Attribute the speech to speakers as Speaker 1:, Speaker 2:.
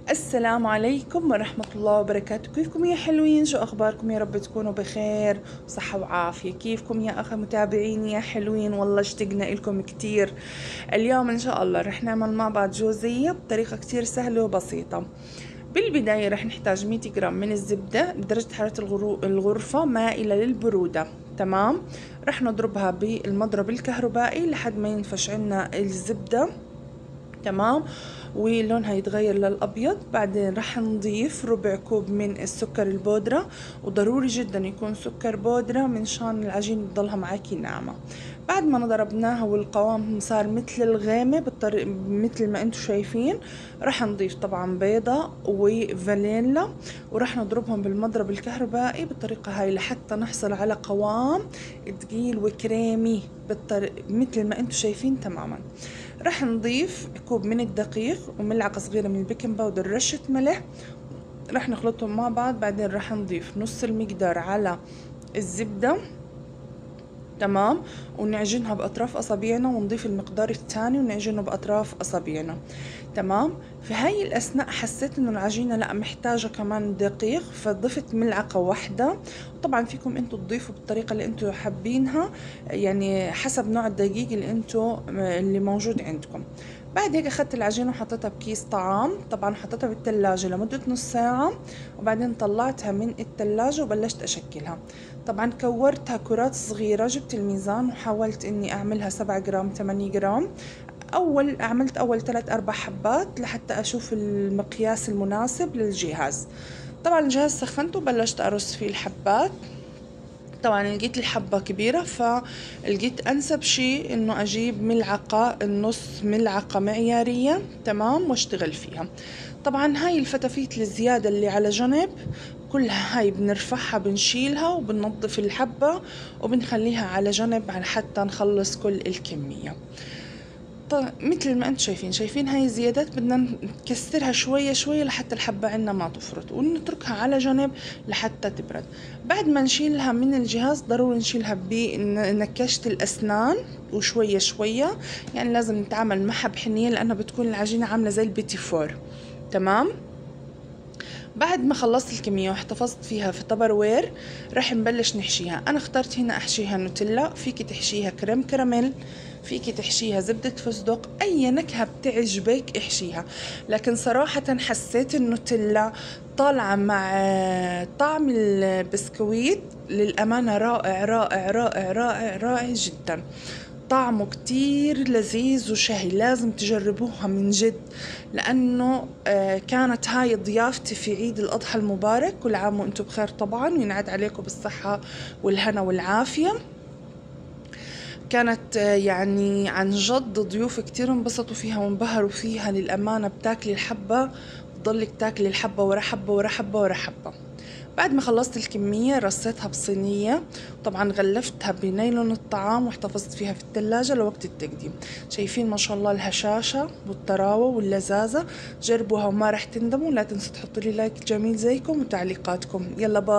Speaker 1: السلام عليكم ورحمة الله وبركاته. كيفكم يا حلوين؟ شو أخباركم؟ يا رب تكونوا بخير وصحة وعافية. كيفكم يا أخي متابعيني يا حلوين؟ والله اشتقنا إلكم كتير. اليوم إن شاء الله رح نعمل مع بعض جوزية بطريقة كتير سهلة وبسيطة. بالبداية رح نحتاج 100 جرام من الزبدة درجة حرارة الغرفة مائلة للبرودة. تمام. رح نضربها بالمضرب الكهربائي لحد ما ينفش عنا الزبدة. تمام. ولونها يتغير للأبيض. بعدين رح نضيف ربع كوب من السكر البودرة، وضروري جدا يكون سكر بودرة من شان العجين تضلها معاكي ناعمة. بعد ما ضربناها والقوام صار مثل الغامة مثل ما انتم شايفين، رح نضيف طبعا بيضة وفانيلا، ورح نضربهم بالمضرب الكهربائي بالطريقة هاي لحتى نحصل على قوام تقيل وكريمي مثل ما انتم شايفين تماما. رح نضيف كوب من الدقيق وملعقة صغيرة من البيكنج باودر، رشة ملح، رح نخلطهم مع بعض. بعدين رح نضيف نص المقدار على الزبدة. تمام. ونعجنها بأطراف أصابعنا، ونضيف المقدار الثاني ونعجنه بأطراف أصابعنا. تمام. في هاي الأثناء حسيت إنه العجينة لا محتاجة كمان دقيق، فضفت ملعقة واحدة. طبعا فيكم انتوا تضيفوا بالطريقة اللي انتوا حابينها، يعني حسب نوع الدقيق اللي موجود عندكم. بعد هيك اخدت العجينة وحطيتها بكيس طعام. طبعا حطيتها بالثلاجة لمدة نص ساعة، وبعدين طلعتها من الثلاجة وبلشت اشكلها. طبعا كورتها كرات صغيرة، جبت الميزان وحاولت اني اعملها 7 جرام 8 جرام. عملت اول 3-4 حبات لحتى اشوف المقياس المناسب للجهاز. طبعا الجهاز سخنته وبلشت ارص فيه الحبات. طبعا لقيت الحبة كبيرة، فلقيت أنسب شي إنه أجيب ملعقة، النص ملعقة معيارية. تمام. واشتغل فيها. طبعا هاي الفتافيت الزيادة اللي على جنب كلها هاي بنرفعها، بنشيلها وبننظف الحبة وبنخليها على جنب حتى نخلص كل الكمية. مثل ما انتم شايفين هاي الزيادات بدنا نكسرها شوية شوية لحتى الحبة عنا ما تفرط، ونتركها على جنب لحتى تبرد. بعد ما نشيلها من الجهاز ضروري نشيلها بنكشة الأسنان وشوية شوية، يعني لازم نتعامل معها بحنية لأنها بتكون العجينة عاملة زي البيتي فور. تمام. بعد ما خلصت الكمية واحتفظت فيها في تبروير، رح نبلش نحشيها. أنا اخترت هنا أحشيها نوتيلا، فيك تحشيها كريم كراميل، فيك تحشيها زبدة فستق، أي نكهة بتعجبك احشيها. لكن صراحة حسيت النوتيلا طالعة مع طعم البسكويت للأمانة رائع رائع رائع رائع رائع جدا. طعمه كتير لذيذ وشهي، لازم تجربوها من جد، لأنه كانت هاي ضيافتي في عيد الأضحى المبارك. كل عام وانتم بخير طبعا، وينعاد عليكم بالصحة والهنا والعافية. كانت يعني عن جد ضيوف كتير انبسطوا فيها وانبهروا فيها. للأمانة بتاكلي الحبة بتضلك تاكلي الحبة ورا حبة ورا حبة ورا حبة. بعد ما خلصت الكمية رصيتها بصينية، طبعا غلفتها بنايلون الطعام واحتفظت فيها في الثلاجة لوقت التقديم. شايفين ما شاء الله الهشاشة والطراوة واللذاذة. جربوها وما رح تندموا. لا تنسوا تحطوا لي لايك جميل زيكم وتعليقاتكم. يلا باي.